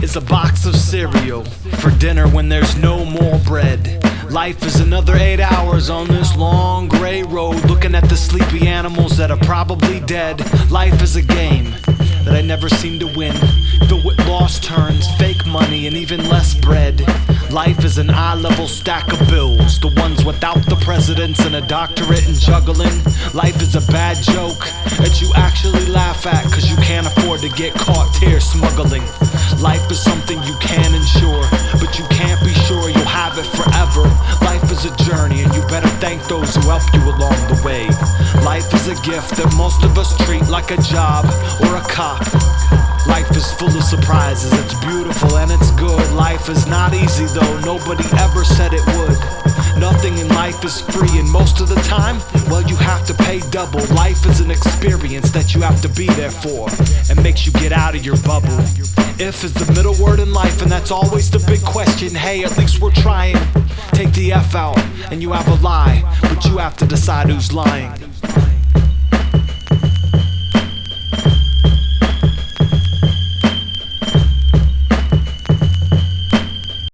is a box of cereal for dinner when there's no more bread. Life is another 8 hours on this long gray road, looking at the sleepy animals that are probably dead. Life is a game that I never seem to win, filled with lost turns, fake money, and even less bread. Life is an eye-level stack of bills, the ones without the presidents and a doctorate in juggling. Life is a bad joke that you actually laugh at, cause you can't afford to get caught tear smuggling. Life is something you can insure, but you can't be sure you'll have it forever. Life is a journey, and you better thank those who helped you along the way. Life is a gift that most of us treat like a job or a cop. Life is full of surprises, it's beautiful and it's good. Life is not easy though, nobody ever said it would. Nothing in life is free, and most of the time, well, you have to pay double. Life is an experience that you have to be there for, and makes you get out of your bubble. If is the middle word in life, and that's always the big question. Hey, at least we're trying. Take the F out, and you have a lie, but you have to decide who's lying.